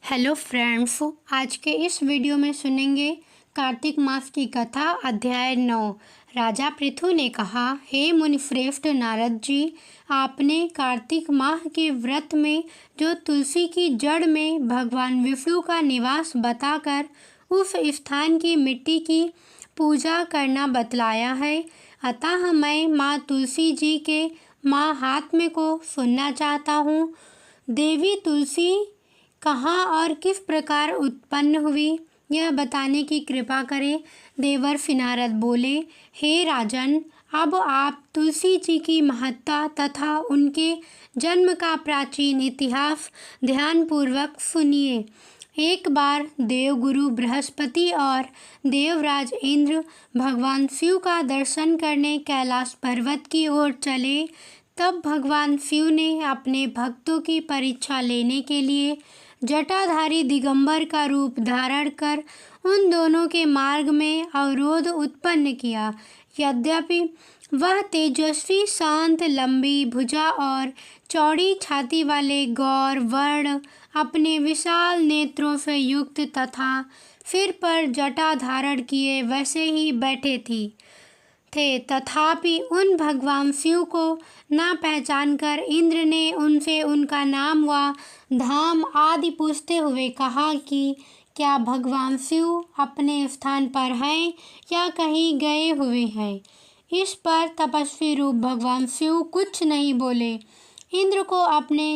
Hello friends, आज के इस वीडियो में सुनेंगे कार्तिक मास की कथा अध्याय 9। राजा पृथु ने कहा, हे मुनिश्रेष्ठ नारद जी, आपने कार्तिक माह के व्रत में जो तुलसी की जड़ में भगवान विष्णु का निवास बताकर उस स्थान की मिट्टी की पूजा करना बतलाया है। अतः मैं माँ तुलसी जी के महात्म्य को सुनना चाहता हूँ। देवी तुलसी कहाँ और किस प्रकार उत्पन्न हुई, यह बताने की कृपा करें। देवर्षि नारद बोले, हे राजन, अब आप तुलसी जी की महत्ता तथा उनके जन्म का प्राचीन इतिहास ध्यानपूर्वक सुनिए। एक बार देवगुरु बृहस्पति और देवराज इंद्र भगवान शिव का दर्शन करने कैलाश पर्वत की ओर चले। तब भगवान शिव ने अपने भक्तों की परीक्षा लेने के लिए जटाधारी दिगंबर का रूप धारण कर उन दोनों के मार्ग में अवरोध उत्पन्न किया। यद्यपि वह तेजस्वी, शांत, लंबी भुजा और चौड़ी छाती वाले गौर वर्ण, अपने विशाल नेत्रों से युक्त तथा सिर पर जटा धारण किए वैसे ही बैठे थे, तथापि उन भगवान शिव को न पहचान कर इंद्र ने उनसे उनका नाम व धाम आदि पूछते हुए कहा कि क्या भगवान शिव अपने स्थान पर हैं या कहीं गए हुए हैं। इस पर तपस्वी रूप भगवान शिव कुछ नहीं बोले। इंद्र को अपने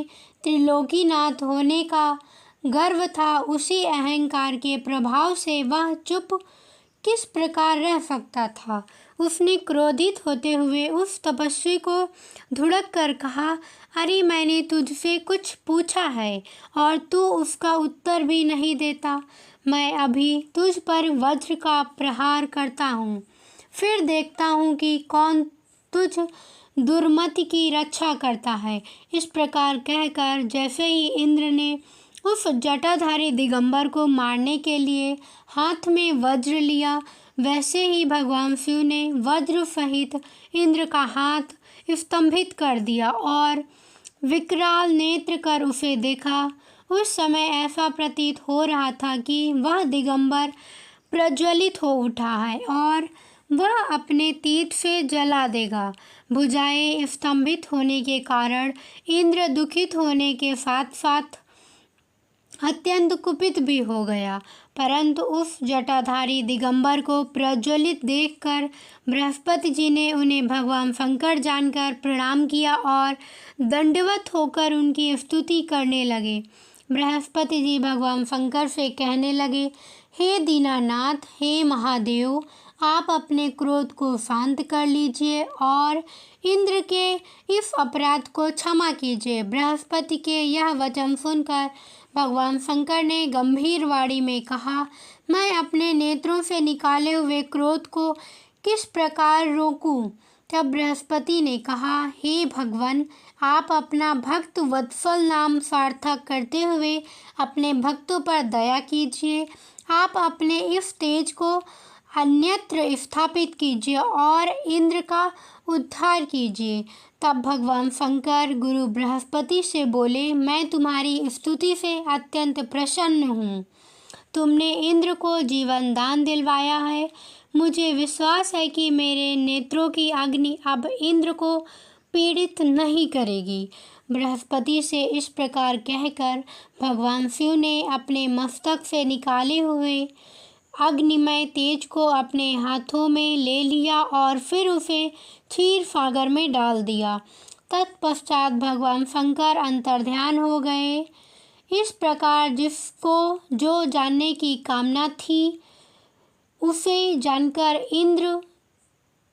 त्रिलोकीनाथ होने का गर्व था। उसी अहंकार के प्रभाव से वह चुप किस प्रकार रह सकता था। उसने क्रोधित होते हुए उस तपस्वी को धुड़क कर कहा, अरे मैंने तुझसे कुछ पूछा है और तू उसका उत्तर भी नहीं देता। मैं अभी तुझ पर वज्र का प्रहार करता हूँ, फिर देखता हूँ कि कौन तुझ दुर्मति की रक्षा करता है। इस प्रकार कहकर जैसे ही इंद्र ने उस जटाधारी दिगंबर को मारने के लिए हाथ में वज्र लिया, वैसे ही भगवान शिव ने वज्र सहित इंद्र का हाथ स्तंभित कर दिया और विकराल नेत्र कर उसे देखा। उस समय ऐसा प्रतीत हो रहा था कि वह दिगंबर प्रज्वलित हो उठा है और वह अपने तीर से जला देगा। भुजाएं स्तंभित होने के कारण इंद्र दुखित होने के साथ साथ अत्यंत कुपित भी हो गया, परंतु उस जटाधारी दिगंबर को प्रज्वलित देखकर बृहस्पति जी ने उन्हें भगवान शंकर जानकर प्रणाम किया और दंडवत होकर उनकी स्तुति करने लगे। बृहस्पति जी भगवान शंकर से कहने लगे, हे दीनानाथ, हे महादेव, आप अपने क्रोध को शांत कर लीजिए और इंद्र के इस अपराध को क्षमा कीजिए। बृहस्पति के यह वचन सुनकर भगवान शंकर ने गंभीर वाणी में कहा, मैं अपने नेत्रों से निकाले हुए क्रोध को किस प्रकार रोकूं। तब बृहस्पति ने कहा, हे भगवान, आप अपना भक्त वत्सल नाम सार्थक करते हुए अपने भक्तों पर दया कीजिए। आप अपने इस तेज को अन्यत्र स्थापित कीजिए और इंद्र का उद्धार कीजिए। तब भगवान शंकर गुरु बृहस्पति से बोले, मैं तुम्हारी स्तुति से अत्यंत प्रसन्न हूँ। तुमने इंद्र को जीवन दान दिलवाया है। मुझे विश्वास है कि मेरे नेत्रों की अग्नि अब इंद्र को पीड़ित नहीं करेगी। बृहस्पति से इस प्रकार कहकर भगवान शिव ने अपने मस्तक से निकाले हुए अग्निमय तेज को अपने हाथों में ले लिया और फिर उसे क्षीर सागर में डाल दिया। तत्पश्चात भगवान शंकर अंतर्ध्यान हो गए। इस प्रकार जिसको जो जानने की कामना थी उसे जानकर इंद्र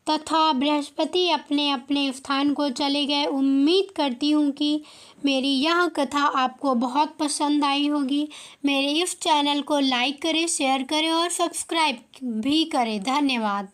तथा बृहस्पति अपने अपने स्थान को चले गए। उम्मीद करती हूँ कि मेरी यह कथा आपको बहुत पसंद आई होगी। मेरे इस चैनल को लाइक करें, शेयर करें और सब्सक्राइब भी करें। धन्यवाद।